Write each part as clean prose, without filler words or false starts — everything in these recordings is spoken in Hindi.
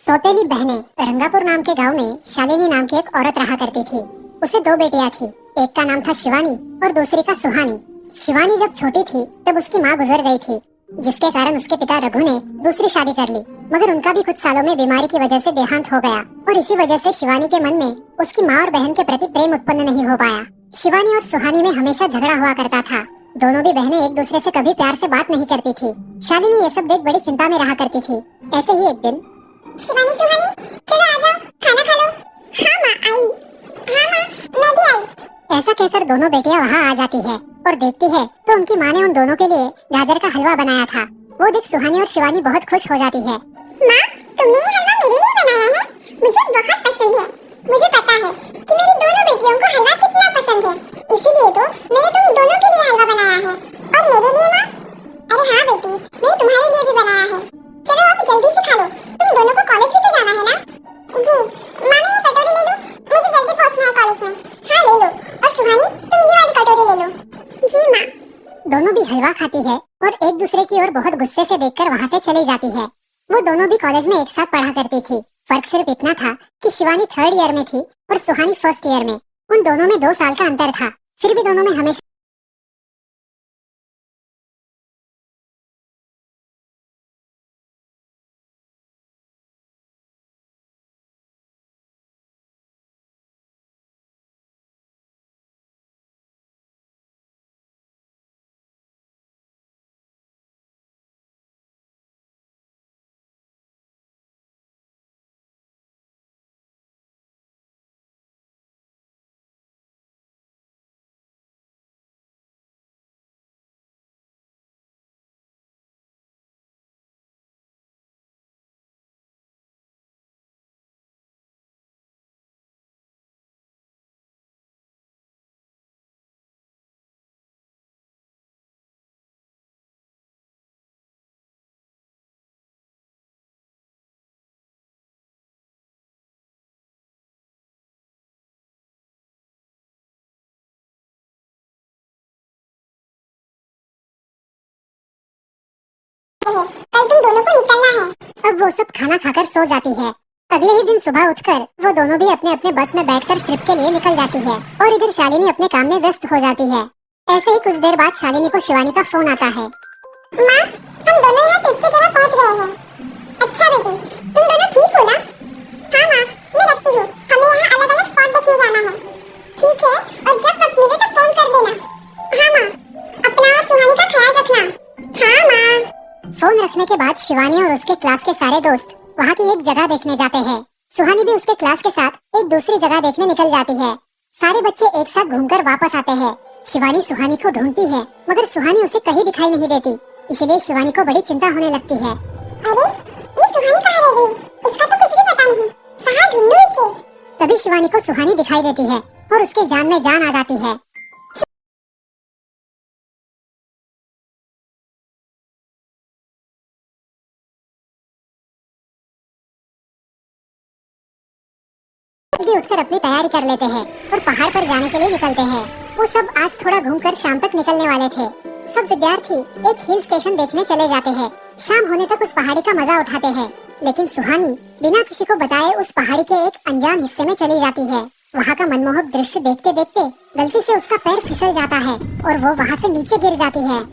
सौतेली बहनें। रंगापुर नाम के गांव में शालिनी नाम की एक औरत रहा करती थी। उसे दो बेटियां थी। एक का नाम था शिवानी और दूसरी का सुहानी। शिवानी जब छोटी थी तब उसकी माँ गुजर गई थी, जिसके कारण उसके पिता रघु ने दूसरी शादी कर ली। मगर उनका भी कुछ सालों में बीमारी की वजह से देहांत हो गया और इसी वजह से शिवानी के मन में उसकी माँ और बहन के प्रति प्रेम उत्पन्न नहीं हो पाया। शिवानी और सुहानी में हमेशा झगड़ा हुआ करता था। दोनों भी बहनें एक दूसरे से कभी प्यार से बात नहीं करती थी। शालिनी ये सब देख बड़ी चिंता में रहा करती थी। ऐसे ही एक दिन शिवानी सुहानी चलो आ जाओ, खाना खा लो। हाँ माँ आई। हाँ माँ मैं भी आई। ऐसा कहकर दोनों बेटियां वहाँ आ जाती है और देखती है तो उनकी माँ ने उन दोनों के लिए गाजर का हलवा बनाया था। वो देख सुहानी और शिवानी बहुत खुश हो जाती है। माँ तुमने ये हलवा मेरे लिए बनाया है, मुझे बहुत पसंद है। मुझे पता है कि मेरी दोनों बेटियों को हलवा कितना पसंद है, इसीलिए तो मैंने तुम दोनों के लिए हलवा बनाया है। और मेरे लिए माँ? अरे हाँ बेटी, मैंने तुम्हारे लिए भी बनाया है। चलो अब जल्दी से खा लो, तुम दोनों को कॉलेज भी तो जाना है ना। जी माँ मैं ये कटोरी ले लूँ, मुझे जल्दी पहुँचना है कॉलेज में। हाँ ले लो। और सुहानी तुम ये वाली कटोरी ले लो। जी माँ। दोनों भी हलवा खाती है और एक दूसरे की ओर बहुत गुस्से से देखकर वहाँ से चली जाती है। वो दोनों भी कॉलेज में एक साथ पढ़ा करती थी। फर्क सिर्फ इतना था कि शिवानी 3rd ईयर में थी और सुहानी 1st ईयर में। उन दोनों में 2 साल का अंतर था, फिर भी दोनों में हमेशा कल तुम दोनों को निकलना है। अब वो सब खाना खाकर सो जाती है। अगले ही दिन सुबह उठकर वो दोनों भी अपने अपने बस में बैठकर ट्रिप के लिए निकल जाती है और इधर शालिनी अपने काम में व्यस्त हो जाती है। ऐसे ही कुछ देर बाद शालिनी को शिवानी का फोन आता है। माँ हम दोनों यहाँ ट्रिप की जगह पहुँच गए हैं। अच्छा बेटी तुम दोनों ठीक हो ना? हाँ माँ मैं रखती हूँ, हमें यहाँ अलग अलग स्पॉट देखने जाना है। ठीक है और जब वक्त मिले तो फोन कर देना। हाँ माँ अपना और सुहानी का ख्याल रखना। हाँ माँ। फोन रखने के बाद शिवानी और उसके क्लास के सारे दोस्त वहाँ की एक जगह देखने जाते हैं। सुहानी भी उसके क्लास के साथ एक दूसरी जगह देखने निकल जाती है। सारे बच्चे एक साथ घूमकर वापस आते हैं। शिवानी सुहानी को ढूंढती है मगर सुहानी उसे कहीं दिखाई नहीं देती, इसलिए शिवानी को बड़ी चिंता होने लगती है। अरे ये सुहानी कहाँ रह गई? इसका तो कुछ भी पता नहीं, कहाँ ढूंढूं इसे? तभी शिवानी को सुहानी दिखाई देती है और उसके जान में जान आ जाती है। जल्दी उठकर अपनी तैयारी कर लेते हैं और पहाड़ पर जाने के लिए निकलते हैं। वो सब आज थोड़ा घूमकर शाम तक निकलने वाले थे। सब विद्यार्थी एक हिल स्टेशन देखने चले जाते हैं। शाम होने तक उस पहाड़ी का मजा उठाते हैं, लेकिन सुहानी बिना किसी को बताए उस पहाड़ी के एक अनजान हिस्से में चली जाती है। वहाँ का मनमोहक दृश्य देखते देखते गलती से उसका पैर फिसल जाता है और वो वहाँ से नीचे गिर जाती है।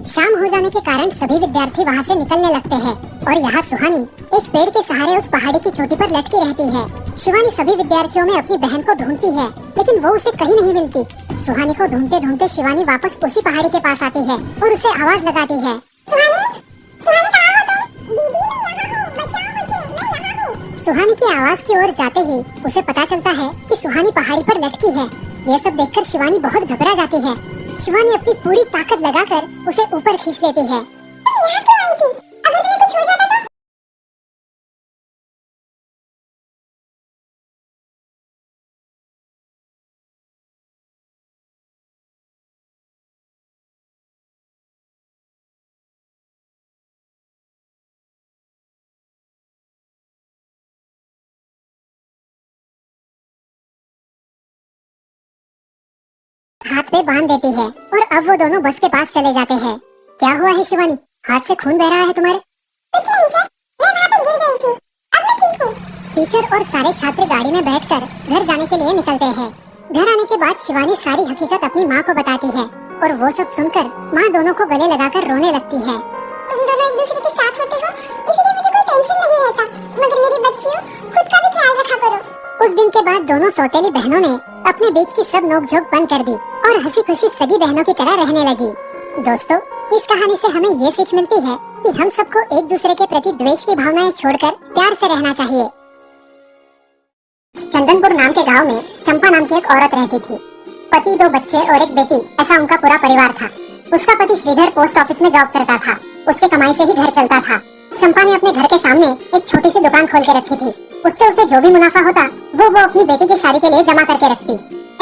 शाम हो जाने के कारण सभी विद्यार्थी वहाँ से निकलने लगते हैं और यहाँ सुहानी एक पेड़ के सहारे उस पहाड़ी की चोटी पर लटकी रहती है। शिवानी सभी विद्यार्थियों में अपनी बहन को ढूंढती है, लेकिन वो उसे कहीं नहीं मिलती। सुहानी को ढूंढते ढूंढते शिवानी वापस उसी पहाड़ी के पास आती है और उसे आवाज लगाती है। सुहानी कहाँ हो तुम? दीदी मैं यहाँ हूँ, बचाओ मुझे, मैं यहाँ हूँ। सुहानी की आवाज की ओर जाते ही उसे पता चलता है कि सुहानी पहाड़ी पर लटकी है। ये सब देखकर शिवानी बहुत घबरा जाती है। शिवानी अपनी पूरी ताकत लगाकर उसे ऊपर खींच लेती है। तुम यहाँ क्यों आई थी? अगर तुम्हें कुछ हो जाता तो? हाथ पे बांध देती है और अब वो दोनों बस के पास चले जाते हैं। क्या हुआ है शिवानी? हाथ से खून बह रहा है तुम्हारे? कुछ नहीं सर, मैं वहाँ पे गिर गई थी, अब मैं ठीक टीचर और सारे छात्र गाड़ी में बैठकर घर जाने के लिए निकलते हैं। घर आने के बाद शिवानी सारी हकीकत अपनी माँ को बताती है और वो सब सुनकर माँ दोनों को गले लगाकर रोने लगती है। तुम दोनों एक दूसरे के साथ होते हो, इसलिए मुझे कोई टेंशन नहीं रहता, मगर मेरी बच्चियों, खुद का भी ख्याल रखा करो। उस दिन के बाद दोनों सौतेली बहनों ने अपने बीच की सब नोकझोंक बंद कर दी और हंसी खुशी सगी बहनों की तरह रहने लगी। दोस्तों, इस कहानी से हमें ये सीख मिलती है कि हम सबको एक दूसरे के प्रति द्वेष की भावनाएं छोड़कर प्यार से रहना चाहिए। चंदनपुर नाम के गांव में चंपा नाम की एक औरत रहती थी। पति, 2 बच्चे और एक बेटी, ऐसा उनका पूरा परिवार था। उसका पति श्रीधर पोस्ट ऑफिस में जॉब करता था। उसके कमाई से ही घर चलता था। चंपा ने अपने घर के सामने एक छोटी सी दुकान खोल के रखी थी। उससे उसे जो भी मुनाफा होता वो अपनी बेटी की शादी के लिए जमा करके रखती।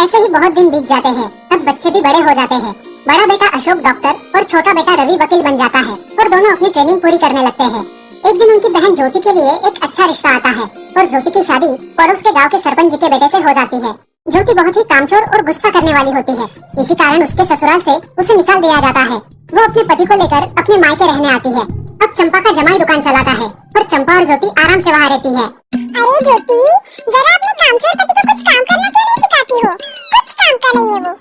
ऐसे ही बहुत दिन बीत जाते हैं। अब बच्चे भी बड़े हो जाते हैं। बड़ा बेटा अशोक डॉक्टर और छोटा बेटा रवि वकील बन जाता है और दोनों अपनी ट्रेनिंग पूरी करने लगते हैं। एक दिन उनकी बहन ज्योति के लिए एक अच्छा रिश्ता आता है और ज्योति की शादी पड़ोस के गांव के सरपंच जी के बेटे से हो जाती है। ज्योति बहुत ही कामचोर और गुस्सा करने वाली होती है। इसी कारण उसके ससुराल से उसे निकाल दिया जाता है। वो अपने पति को लेकर अपने मायके रहने आती है। अब चंपा का जमाई दुकान चलाता है और चंपा और ज्योति आराम से वहाँ रहती है। अरे ज्योति, जरा अपने कामचोर पति को कुछ काम करना क्यों नहीं सिखाती हो? कुछ काम का नहीं है वो।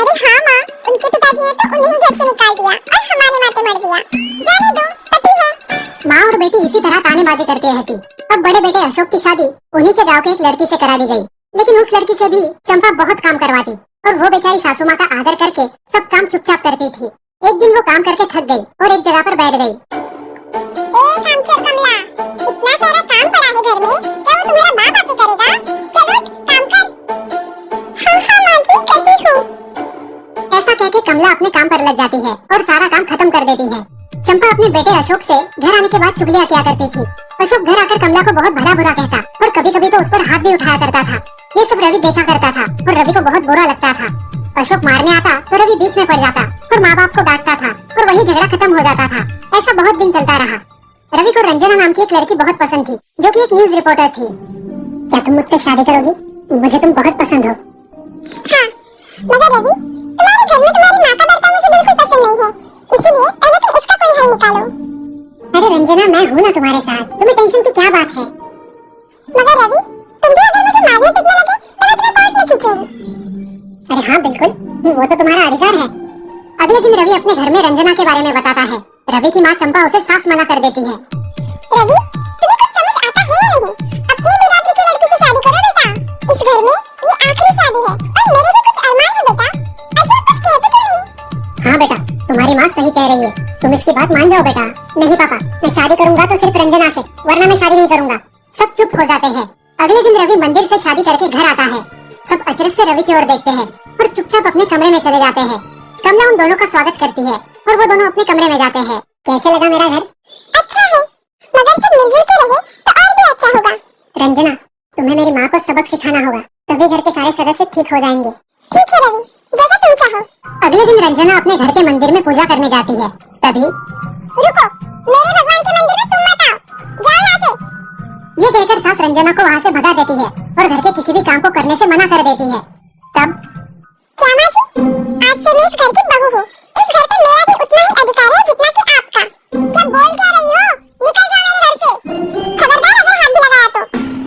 अरे हाँ माँ, उनके पिताजी ने तो उन्हें ही घर से निकाल दिया और हमारे माथे मर दिया। जाने दो, पति है। माँ और बेटी इसी तरह तानेबाजी करती रहती। अब बड़े बेटे अशोक की शादी उन्हीं के गांव के एक लड़की से करा दी गई, लेकिन उस लड़की से भी चंपा बहुत काम करवाती और वो बेचारी सासू माँ का आदर करके सब काम चुपचाप करती थी। एक दिन वो काम करके थक गई और एक जगह पर बैठ गई। कामचोर कमला, इतना सारा काम पड़ा है घर में, क्या वो तुम्हारा बाप आके करेगा? चलो काम कर। हाँ माँ जी, करती हूँ। ऐसा कह के कमला अपने काम पर लग जाती है और सारा काम खत्म कर देती है। चंपा अपने बेटे अशोक से घर आने के बाद चुगलियां किया करती थी। अशोक घर आकर कमला को बहुत भला बुरा कहता और कभी कभी तो उस पर हाथ भी उठाया करता था। ये सब रवि देखा करता था और रवि को बहुत बुरा लगता था। अशोक मारने आता तो रवि बीच में पड़ जाता और माँ बाप को डांटता था और वही झगड़ा खत्म हो जाता था। ऐसा बहुत दिन चलता रहा। रवि को रंजना नाम की एक लड़की बहुत पसंद थी, जो कि एक न्यूज रिपोर्टर थी। क्या तुम मुझसे शादी करोगी? मुझे तुम बहुत पसंद हो। हाँ, मगर रवि, तुम्हारे घर में तुम्हारी माँ का बर्ताव मुझे बिल्कुल पसंद नहीं है, इसीलिए पहले तुम इसका कोई हल निकालो। अरे रंजना, मैं हूँ ना तुम्हारे साथ, तुम्हें टेंशन की क्या बात है? मगर रवि, तुम भी अगर मुझे मारने पीटने लगे तो मैं तुम्हें कोर्ट में खींचूंगी। अरे हाँ बिल्कुल, वो तो तुम्हारा अधिकार है। अगले दिन रवि अपने घर में रंजना के बारे में बताता है। रवि की माँ चंपा उसे साफ मना कर देती है। रवि, तुम्हें कुछ समझ आता है या नहीं? अपनी बिरादरी की लड़की से शादी करो बेटा। इस घर में ये आखिरी शादी है और मेरे भी कुछ अरमान है बेटा। अच्छा, कुछ कहते क्यों नहीं? हाँ बेटा, तुम्हारी माँ सही कह रही है, तुम इसकी बात मान जाओ बेटा। नहीं पापा, मैं शादी करूंगा तो सिर्फ रंजना से, वरना मैं शादी नहीं करूंगा। सब चुप हो जाते हैं। अगले दिन रवि मंदिर से शादी करके घर आता है। सब अचरज से रवि की ओर देखते हैं और चुपचाप अपने कमरे में चले जाते हैं। कमला उन दोनों का स्वागत करती है और वो दोनों अपने कमरे में जाते हैं। कैसे लगा मेरा घर? अच्छा है, मगर सब मिलजुल के रहे तो और भी अच्छा होगा। रंजना, तुम्हें मेरी माँ को सबक सिखाना होगा, तभी घर के सारे सदस्य ठीक हो जाएंगे। ठीक है रवि, जैसा तुम चाहो। अगले दिन रंजना अपने घर के मंदिर में पूजा करने जाती है। तभी रुको, मेरे भगवान के मंदिर में तुम मत आओ, जाओ यहाँ से। ये कहकर सास रंजना को वहाँ से भगा देती है और घर के किसी भी काम को करने से मना कर देती है। तब क्या माँ जी, आज से मैं इस घर की बहू हूँ। इस घर पे मेरा भी उतना ही अधिकार है जितना कि आपका। क्या बोल क्या रही हो? निकल जाओ मेरे घर से। खबरदार अगर हाथ भी लगाया तो।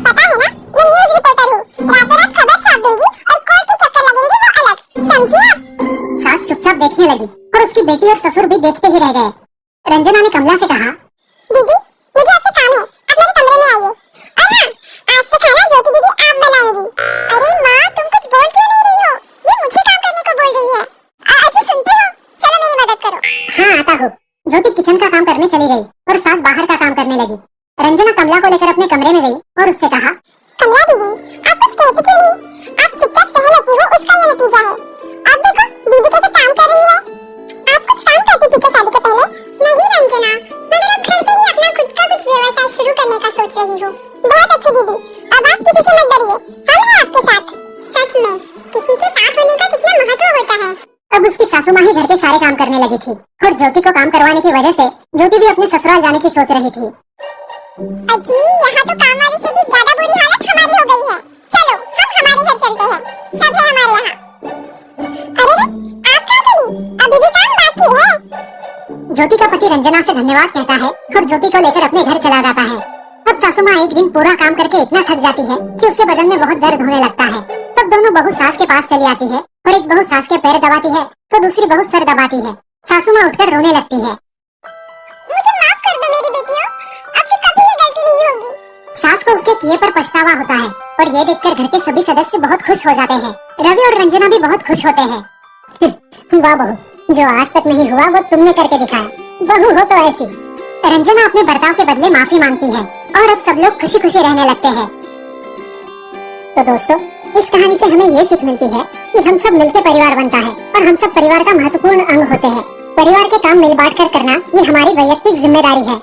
पता है ना, मैं न्यूज रिपोर्टर हूँ। रातों रात खबर छाप दूंगी और कोर्ट के चक्कर लगेंगे वो अलग। समझिए आप? सास चुपचाप देखने लगी और उसकी बेटी और ससुर भी देखते ही रह गए। रंजना ने कमला से कहा, दीदी, मुझे आपसे काम है, आप मेरे कमरे में आइए। और हाँ, आज से खाना ज्योति दीदी आप बनाएंगी। अरे माँ, तुम कुछ बोल क्यों नहीं रही हो? ये मुझे काम करने को बोल रही है। अच्छा सुनते हो? चलो मेरी मदद करो। हाँ आता हूँ। ज्योति किचन का काम करने चली गई और सास बाहर का काम करने लगी। रंजना कमला को लेकर अपने कमरे में गई और उससे कहा, कमला दीदी, आप कुछ कहती क्यों नहीं? आप चुपचाप सह लेती हो, उसका ये नतीजा है। आप देखो दीदी कैसे काम कर रही है। आप कुछ काम करती थी क्या शादी के पहले? नहीं रंजना, मगर अब घर से ही अपना खुद का कुछ व्यवसाय शुरू करने का सोच रही हूँ। बहुत अच्छी दीदी, अब आप किसी से मत डरिए, हम हैं आपके साथ। सच में किसी के साथ होने का कितना महत्व होता है। अब उसकी सासू माँ ही घर के सारे काम करने लगी थी और ज्योति को काम करवाने की वजह से ज्योति भी अपने ससुराल जाने की सोच रही थी। अजी, यहाँ तो काम वाली से भी ज्यादा बुरी हालत हमारी हो गई है। चलो हम हमारे घर चलते हैं, सब है हमारे यहाँ। अरे रे, आप कहाँ चली? अभी भी काम बाकी है। ज्योति का पति रंजना से धन्यवाद कहता है और ज्योति को लेकर अपने घर चला जाता है। तब सासू माँ एक दिन पूरा काम करके इतना थक जाती है कि उसके बदन में बहुत दर्द होने लगता है। तब दोनों बहू सास के पास चली आती है और एक बहू सास के पैर दबाती है तो दूसरी बहू सर दबाती है। सासू माँ उठकर रोने लगती है। मुझे माफ कर दो मेरी बेटियों, अब से कभी ये गलती नहीं होगी। सास को उसके किए पर पछतावा होता है और ये देखकर घर के सभी सदस्य बहुत खुश हो जाते हैं। रवि और रंजना भी बहुत खुश होते हैं। वाह बहू, जो आज तक नहीं हुआ वो तुमने करके दिखाया। बहू हो तो ऐसी। रंजना अपने बर्ताव के बदले माफी मांगती है और अब सब लोग खुशी खुशी रहने लगते हैं। तो दोस्तों, इस कहानी से हमें ये सीख मिलती है कि हम सब मिलकर परिवार बनता है और हम सब परिवार का महत्वपूर्ण अंग होते हैं। परिवार के काम मिल बांट कर करना ये हमारी वैयक्तिक जिम्मेदारी है।